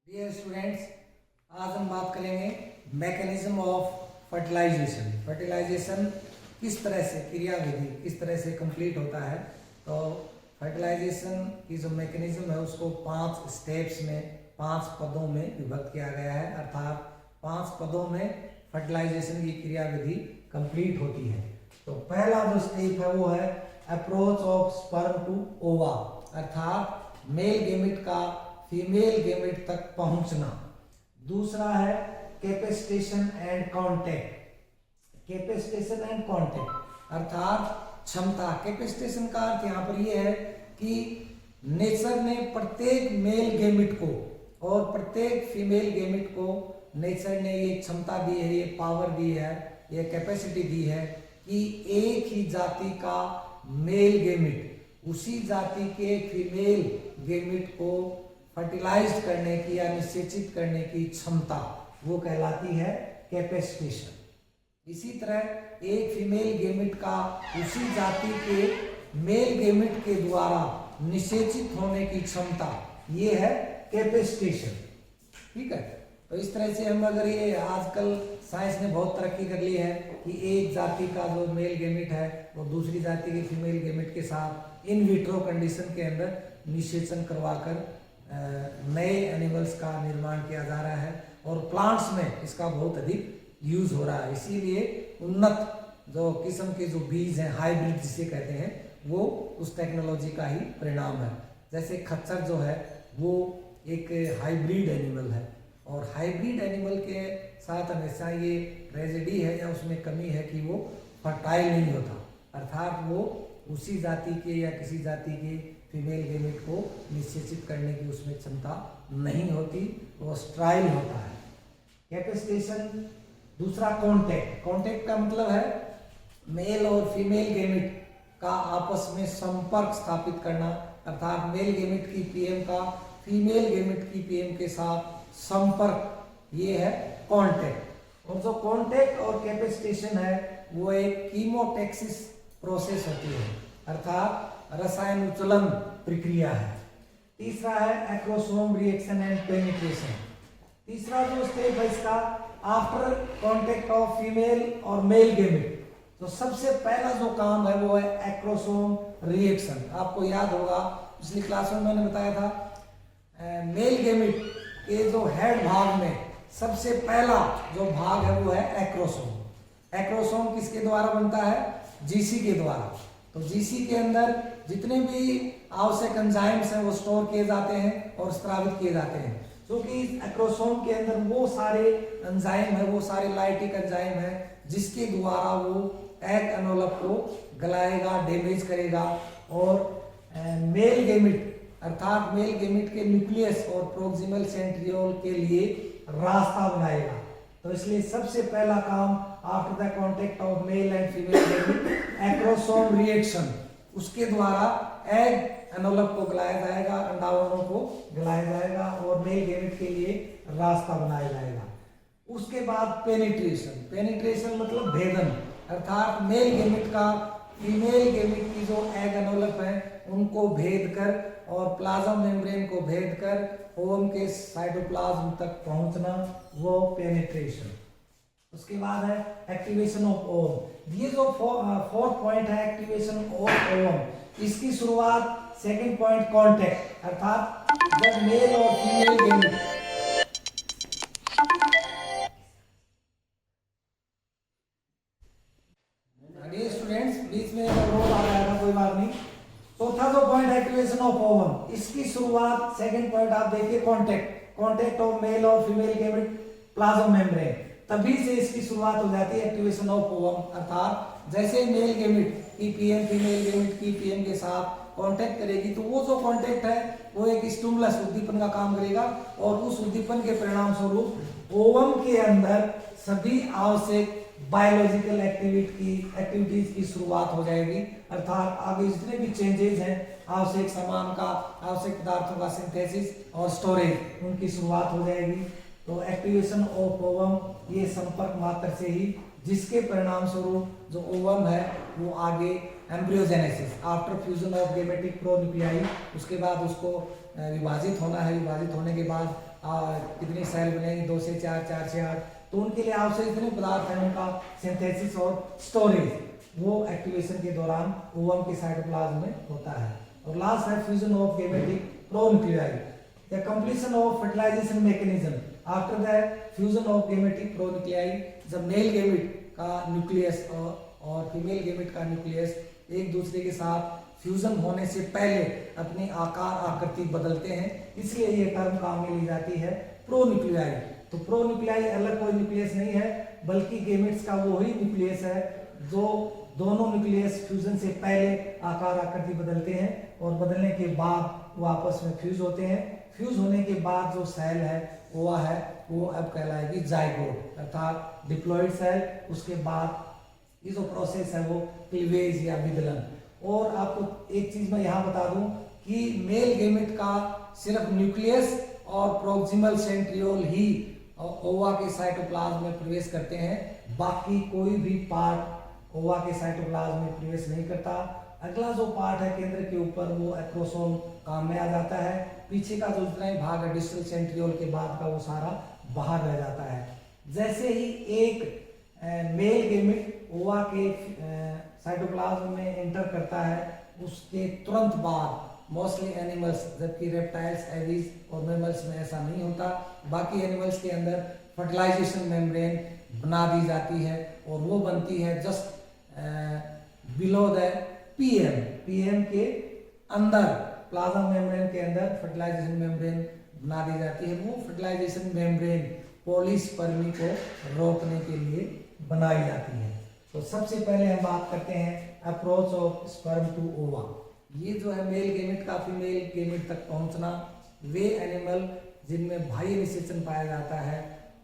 Dear students, आज हम बात करेंगे मैकेनिज्म ऑफ फर्टिलाइजेशन। फर्टिलाइजेशन किस तरह से, क्रिया विधि किस तरह से कंप्लीट होता है। तो फर्टिलाइजेशन की जो मैकेनिज्म है उसको 5 स्टेप्स में, 5 पदों में विभक्त किया गया है। अर्थात 5 पदों में फर्टिलाइजेशन की क्रिया विधि कंप्लीट होती है। तो पहला जो स्टेप है वो है अप्रोच ऑफ स्पर्म टू ओवा, अर्थात मेल गेमिट का फीमेल गेमिट तक पहुंचना। दूसरा है capacitation and contact. Capacitation and contact अर्थात क्षमता। कैपेसिटेशन का अर्थ यहाँ पर यह है कि नेचर ने प्रत्येक मेल गेमिट को और प्रत्येक फीमेल गेमिट को नेचर ने ये क्षमता दी है, ये पावर दी है, ये कैपेसिटी दी है कि एक ही जाति का मेल गेमिट उसी जाति के फीमेल गेमिट को फर्टिलाइज करने की या निषेचित करने की क्षमता, वो कहलाती है कैपेसिटेशन। इसी तरह एक फीमेल गेमिट का उसी जाति के मेल गेमिट के द्वारा निषेचित होने की क्षमता, ये है कैपेसिटेशन। ठीक है, तो इस तरह से हम अगर ये आजकल साइंस ने बहुत तरक्की कर ली है कि एक जाति का जो मेल गेमिट है वो दूसरी जाति के फीमेल गेमिट के साथ इन विट्रो कंडीशन के अंदर निषेचन करवाकर नए एनिमल्स का निर्माण किया जा रहा है और प्लांट्स में इसका बहुत अधिक यूज हो रहा है। इसीलिए उन्नत जो किस्म के जो बीज हैं, हाइब्रिड जिसे कहते हैं, वो उस टेक्नोलॉजी का ही परिणाम है। जैसे खच्चर जो है वो एक हाइब्रिड एनिमल है और हाइब्रिड एनिमल के साथ हमेशा ये ट्रेजेडी है या उसमें कमी है कि वो फर्टाइल नहीं होता, अर्थात वो उसी जाति के या किसी जाति के फीमेल गेमिट को निषेचित करने की उसमें क्षमता नहीं होती, वो स्ट्राइल होता है। कैपेसिटेशन। दूसरा कॉन्टेक्ट। कॉन्टेक्ट का मतलब है मेल और फीमेल गेमिट का आपस में संपर्क स्थापित करना, अर्थात मेल गेमिट की पीएम का फीमेल गेमिट की पीएम के साथ संपर्क, ये है कॉन्टेक्ट। और जो कॉन्टेक्ट और कैपेसिटेशन है वो एक कीमोटैक्सिस प्रोसेस होती है, अर्थात रसायन उच्चलन प्रक्रिया है। तीसरा है एक्रोसोम रिएक्शन एंड पेनिट्रेशन। तीसरा जो स्टेप है इसका आफ्टर कांटेक्ट ऑफ फीमेल और मेल गेमिट, तो सबसे पहला जो काम है वो है एक्रोसोम रिएक्शन। आपको याद होगा पिछली क्लास में मैंने बताया था मेल गेमिट के जो हेड भाग में सबसे पहला जो भाग है वो है एक्रोसोम। एक्रोसोम किसके द्वारा बनता है? जीसी के द्वारा। तो जीसी के अंदर जितने भी आवश्यक एंजाइम्स हैं वो स्टोर किए जाते हैं और स्रावित किए जाते हैं, क्योंकि एक्रोसोम के अंदर वो सारे एंजाइम है, वो सारे लाइटिक एंजाइम है जिसके द्वारा वो एग एनोलप को गलाएगा, डैमेज करेगा और मेल गेमिट अर्थात मेल गेमिट के न्यूक्लियस और प्रोक्सिमल सेंट्रियोल के लिए रास्ता बनाएगा। तो इसलिए सबसे पहला काम after the contact of male and female gamete acrosome reaction, उसके द्वारा एग एनोलप को गलाया जाएगा, अंडाणुओं को गलाया जाएगा और मेल गेमिट के लिए रास्ता बनाया जाएगा। उसके बाद पेनिट्रेशन। पेनिट्रेशन मतलब भेदन, अर्थात मेल गेमिट का फीमेल गेमिट की जो एग एनोलप है उनको भेद कर और प्लाज्मा मेम्ब्रेन को भेद कर ओवम के साइटोप्लाज्म तक पहुंचना, वो पेनिट्रेशन। उसके बाद है एक्टिवेशन ऑफ ओवम। ये जो फोर्थ पॉइंट है एक्टिवेशन ऑफ ओवम, इसकी शुरुआत सेकंड पॉइंट कांटेक्ट, अर्थात जब मेल और फीमेल गेमिट स्टूडेंट्स बीच में रोल आ जाएगा, कोई बात नहीं। चौथा जो पॉइंट एक्टिवेशन ऑफ ओवम, इसकी शुरुआत सेकंड पॉइंट आप देखिए कांटेक्ट ऑफ मेल और फीमेल गेमिट प्लाज्मा मेम्ब्रेन, तभी से इसकी शुरुआत हो जाती है एक्टिवेशन ऑफ ओवम। अर्थात जैसे मेल गेमिट की पीएम फीमेल गेमिट की पीएम के साथ कांटेक्ट करेगी तो वो जो कांटेक्ट है वो एक स्टिमुलस उद्दीपन का काम करेगा और उस उद्दीपन के परिणाम स्वरूप ओवम के अंदर सभी आवश्यक बायोलॉजिकल एक्टिविटीज की शुरुआत हो जाएगी। अर्थात आगे जितने भी चेंजेस हैं, आवश्यक सामान का, आवश्यक पदार्थों का सिंथेसिस और स्टोरेज, उनकी शुरुआत हो जाएगी। तो एक्टिवेशन ऑफ ओवम ये संपर्क मात्र से ही, जिसके परिणाम स्वरूप जो ओवम है वो आगे embryogenesis after fusion of gametic pronuclei, उसके बाद उसको विभाजित होना है, विभाजित होने के बाद कितनी सेल बनेंगे, 2 से 4, 4 से 8, तो उनके लिए आवश्यक जितने पदार्थ हैं उनका सिंथेसिस और स्टोरेज वो एक्टिवेशन के दौरान ओवम के साइटोप्लाज्म में होता है। और लास्ट है fusion of gametic pronuclei, the completion of fertilization mechanism after the fusion of gametic pronuclei, जब मेल गैमेट का न्यूक्लियस और फीमेल गैमेट का न्यूक्लियस एक दूसरे के साथ फ्यूजन होने से पहले अपनी आकार आकृति बदलते हैं, इसलिए ये टर्म काम में ली जाती है प्रोन्यूक्लियाई। तो प्रोन्यूक्लियाई अलग कोई न्यूक्लियस नहीं है, बल्कि गैमेट्स का वो ही न्यूक्लियस है जो दोनों न्यूक्लियस फ्यूजन से पहले आकार आकृति बदलते हैं और बदलने के बाद वो आपस में फ्यूज होते हैं। फ्यूज होने के बाद जो सेल है वो अब कहलाएगी जाइगोट अर्थात डिप्लॉइड सेल। उसके बाद ये जो प्रोसेस है वो क्लीवेज या विदलन। और आपको एक चीज मैं यहाँ बता दूं कि मेल गैमेट का सिर्फ न्यूक्लियस और प्रोक्सिमल सेंट्रियोल ही ओवा के साइटोप्लाज्म में प्रवेश करते हैं, बाकी कोई भी पार्ट ओवा के साइटोप्लाज्म में प्रवेश नहीं करता। अगला जो पार्ट है केंद्र के ऊपर वो एक्रोसोम काम में आ जाता है, पीछे का जो जितना ही भाग है डिस्टल सेंट्रियोल के बाद का वो सारा बाहर रह जाता है। जैसे ही एक मेल गैमेट ओवा के साइटोप्लाज्म में एंटर करता है, उसके तुरंत बाद मोस्टली एनिमल्स, जबकि रेप्टाइल्स, एवीज और मैमल्स में ऐसा नहीं होता, बाकी एनिमल्स के अंदर फर्टिलाइजेशन मेम्ब्रेन बना दी जाती है और वो बनती है जस्ट बिलो द पीएम के अंदर, प्लाज्मा मेम्ब्रेन के अंदर फर्टिलाइजेशन मेम्ब्रेन बना दी जाती है। वो फर्टिलाइजेशन मेम्ब्रेन पॉलीस्पर्मी को रोकने के लिए बनाई जाती है। तो सबसे पहले हम बात करते हैं अप्रोच ऑफ स्पर्म टू ओवा। ये जो है मेल गैमेट का फीमेल गैमेट तक पहुंचना, वे एनिमल जिनमें बाह्य निषेचन पाया जाता है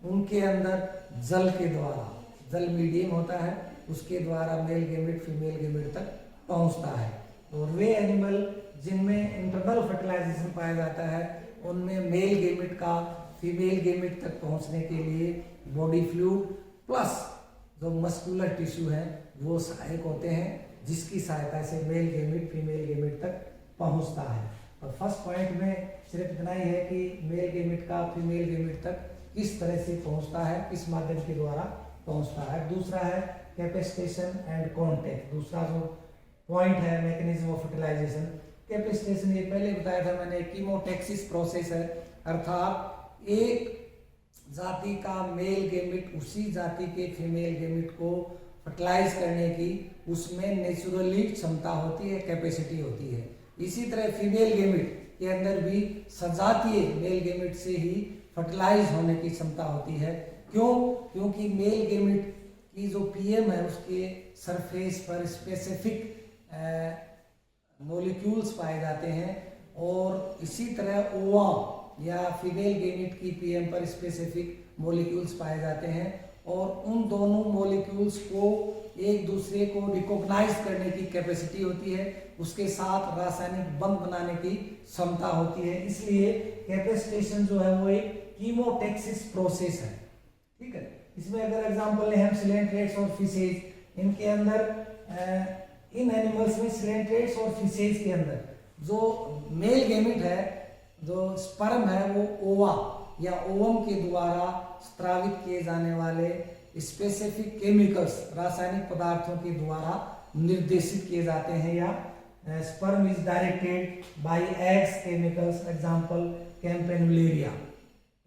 उनके अंदर जल के द्वारा, जल मीडियम होता है, उसके द्वारा मेल गैमेट फीमेल गैमेट तक पहुंचता है। और वे एनिमल जिनमें इंटरनल फर्टिलाइजेशन पाया जाता है उनमें मेल गैमेट का फीमेल गैमेट तक पहुंचने के लिए बॉडी फ्लूइड प्लस जो मस्कुलर टिश्यू है वो सहायक होते हैं, जिसकी सहायता से मेल गैमेट फीमेल गैमेट तक पहुंचता है। और फर्स्ट पॉइंट में सिर्फ इतना ही है कि मेल गैमेट का फीमेल गैमेट तक किस तरह से पहुंचता है, किस माध्यम के द्वारा पहुंचता है। दूसरा है कैपेसिटेशन एंड कॉन्टैक्ट, दूसरा जो पॉइंट है मैकेनिज्म ऑफ फर्टिलाइजेशन। कैपेसिटेशन ये पहले बताया था मैंने, कीमोटैक्सिस प्रोसेस है, अर्थात एक जाति का मेल गैमेट उसी जाति के फीमेल गैमेट को फर्टिलाइज करने की उसमें नेचुरली क्षमता होती है, कैपेसिटी होती है। इसी तरह फीमेल गैमेट के अंदर भी सजातीय मेल गैमेट से ही फर्टिलाइज होने की क्षमता होती है। क्यों? क्योंकि मेल गैमेट की जो पीएम है उसके सरफेस पर स्पेसिफिक मॉलिक्यूल्स पाए जाते हैं और इसी तरह ओवा या फीमेल गैमेट की पीएम पर स्पेसिफिक मॉलिक्यूल्स पाए जाते हैं और उन दोनों मॉलिक्यूल्स को एक दूसरे को रिकॉग्नाइज करने की कैपेसिटी होती है, उसके साथ रासायनिक बंध बनाने की क्षमता होती है। इसलिए कैपेसिटेशन जो है वो एक कीमोटैक्सिस प्रोसेस है। ठीक है, इसमें अगर एग्जांपल लें हम सिलेंट्रेट्स और फिशेज, इनके अंदर इन एनिमल्स में सिलेंट्रेट्स और फिशेज के अंदर जो मेल गैमेट है, जो स्पर्म है, वो ओवा या ओवम के द्वारा स्त्रावित किए जाने वाले स्पेसिफिक केमिकल्स, रासायनिक पदार्थों के द्वारा निर्देशित किए जाते हैं। या sperm is directed by x chemicals, example Campanularia.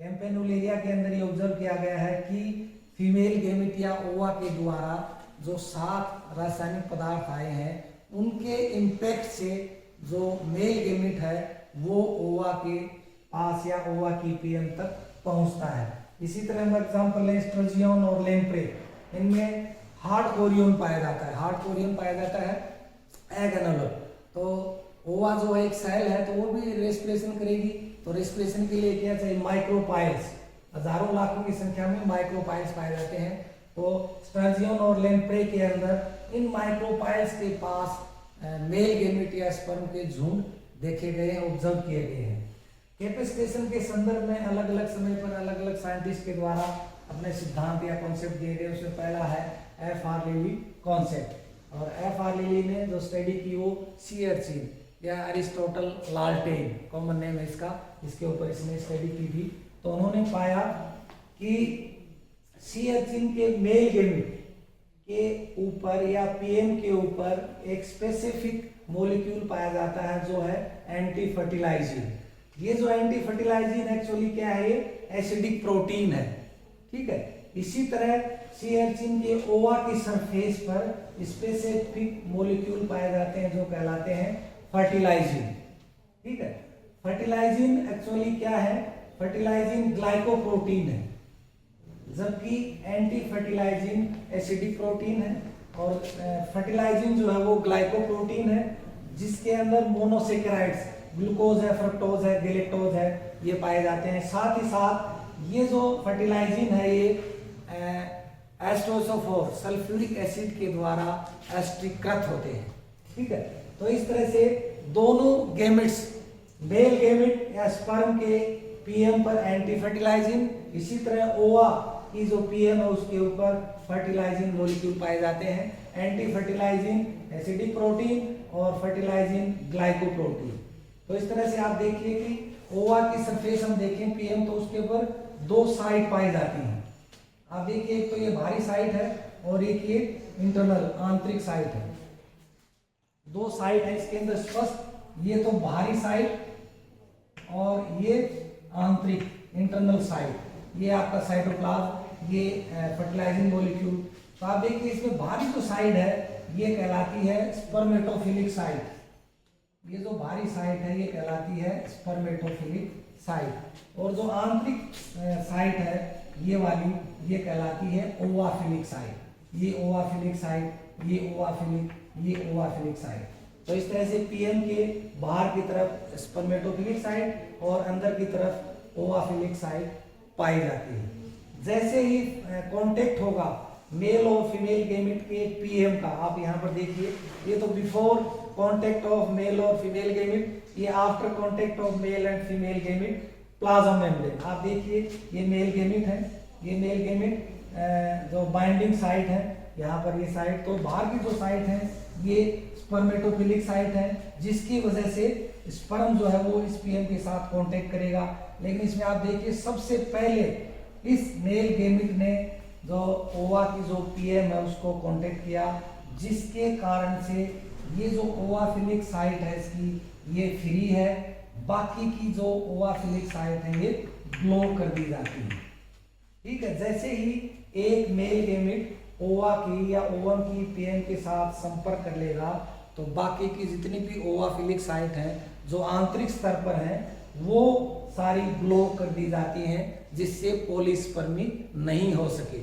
Campanularia के अंदर ये ऑब्जर्व किया गया है कि फीमेल गैमेट या ओवा के द्वारा जो 7 रासायनिक पदार्थ आए हैं उनके इम्पैक्ट से जो मेल गैमेट है वो ओवा के पास या ओवा की पीएम तक पहुंचता है। इसी तरह हम एग्जांपल लें एस्ट्रोजियन और लेम्प्रे, इनमें हार्ड कोरियन पाया जाता है। हार्ड कोरियन पाया जाता है एग एनवेलप। तो ओवा जो है एक सेल है तो वो भी रेस्पिरेशन करेगी, तो रेस्पिरेशन के लिए क्या चाहिए? माइक्रोपाइल्स, हजारों लाखों की संख्या में माइक्रोपाइल्स पाए जाते हैं। तो स्टर्जियन और लेम्प्रे के अंदर इन माइक्रोपाइल्स के पास मेल गैमेट या स्पर्म के झुंड देखे गए हैं, ऑब्जर्व किए गए हैं। कैपेसिटेशन के संदर्भ में अलग अलग समय पर अलग अलग साइंटिस्ट के द्वारा अपने सिद्धांत या कॉन्सेप्ट दिए गए। उसमें पहला है F.R. लिली कॉन्सेप्ट, और F.R. लिली ने जो स्टडी की वो सी अर्चिन या अरिस्टोटल लाल्टेन, कॉमन नेम है इसका, इसके ऊपर इसने स्टडी की थी। तो उन्होंने पाया कि सी एचिन के मेल गेमिट के ऊपर या पीएम के ऊपर एक स्पेसिफिक मॉलिक्यूल पाया जाता है जो है एंटी फर्टिलाइजिन। ये जो एंटी फर्टिलाइजिन एक्चुअली क्या है, ये एसिडिक प्रोटीन है, ठीक है। इसी तरह सी एचिन के ओवा की सरफेस पर स्पेसिफिक मॉलिक्यूल पाए जाते हैं जो कहलाते हैं फर्टिलाइजिन, ठीक है। फर्टिलाइजिन एक्चुअली क्या है, फर्टिलाइजिन ग्लाइकोप्रोटीन है, जबकि एंटी फर्टिलाइजिन एसिडिक प्रोटीन है। और फर्टिलाइजिन जो है वो ग्लाइकोप्रोटीन है जिसके अंदर मोनोसेकेराइड्स, ग्लूकोज है, फ्रक्टोज है, गैलेक्टोज है, ये पाए जाते हैं। साथ ही साथ ये जो फर्टिलाइजिन है ये एस्ट्रोसोफोर सल्फ्यूरिक एसिड के द्वारा एस्ट्रीकृत होते हैं, ठीक है। तो इस तरह से दोनों गैमेट्स, मेल गैमेट या स्पर्म के पीएम पर एंटी फर्टिलाइजिन, इसी तरह ओवा की जो पीएम है उसके ऊपर फर्टिलाइजिन मॉलिक्यूल पाए जाते हैं। एंटी फर्टिलाइजिन एसिडिक प्रोटीन और फर्टिलाइजिन ग्लाइकोप्रोटीन। तो इस तरह से आप देखिए कि ओवा की सरफेस हम देखें पीएम तो उसके ऊपर दो साइड पाई जाती हैं। आप देखिए एक तो ये बाहरी साइड है और एक ये इंटरनल आंतरिक साइड है, दो साइड है इसके अंदर स्पष्ट। ये तो बाहरी साइड और ये आंतरिक इंटरनल साइड, ये आपका साइटोप्लाज्म, ये फर्टिलाइजिंग मॉलिक्यूल। तो आप देखिए इसमें बाहरी जो साइड है ये कहलाती है स्पर्मेटोफिलिक साइड, ये जो बाहरी साइड है ये कहलाती है स्पर्मेटोफिलिक साइड। और जो आंतरिक साइड है ये वाली, ये कहलाती है ओवाफिलिक साइड। ये ओवाफिलिक साइड, ये ओवाफिलिक, ये ओवाफिलिक साइड। तो इस तरह से पीएम के बाहर की तरफ स्पर्मेटोफिलिक साइड और अंदर की तरफ ओवाफिलिक साइड पाई जाती है। जैसे ही कांटेक्ट होगा मेल और फीमेल गैमेट के पीएम का, आप यहाँ पर देखिए, ये तो बिफोर कांटेक्ट ऑफ मेल और फीमेल गैमेट, ये after contact of male and female gamete plasma membrane. आप देखिए ये मेल गैमेट है, ये मेल गैमेट जो बाइंडिंग साइट है यहाँ पर ये साइट, तो बाहर की जो साइट है ये स्पर्मेटोफिलिक साइट है जिसकी वजह से स्पर्म जो है वो इस पीएम के साथ कांटेक्ट करेगा। लेकिन इसमें आप देखिए सबसे पहले इस मेल गैमेट ने जो ओवा की जो पीएम है उसको कांटेक्ट किया, जिसके कारण से ये जो ओवाफिलिक साइट है इसकी ये फ्री है, बाकी की जो ओवाफिलिक साइट है ये ब्लॉक कर दी जाती है, ठीक है। जैसे ही एक मेल गैमेट ओवा की या ओवम की पीएम के साथ संपर्क कर लेगा तो बाकी की जितनी भी ओवाफिलिक साइट हैं जो आंतरिक स्तर पर हैं वो सारी ब्लॉक कर दी जाती हैं, जिससे पॉलीस्पर्मी नहीं हो सके।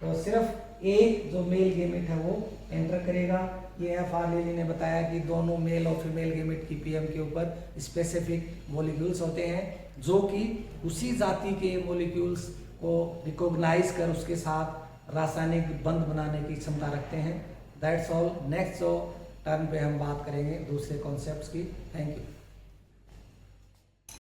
तो सिर्फ एक जो मेल गैमेट है वो एंटर करेगा। ये एफ.आर. लेली ने बताया कि दोनों मेल और फीमेल गैमेट की पीएम के ऊपर स्पेसिफिक मॉलिक्यूल्स होते हैं जो कि उसी जाति के मॉलिक्यूल्स को रिकॉग्नाइज कर उसके साथ रासायनिक बंध बनाने की क्षमता रखते हैं। That's all. नेक्स्ट जो टर्न पे हम बात करेंगे दूसरे कॉन्सेप्ट्स की। Thank you.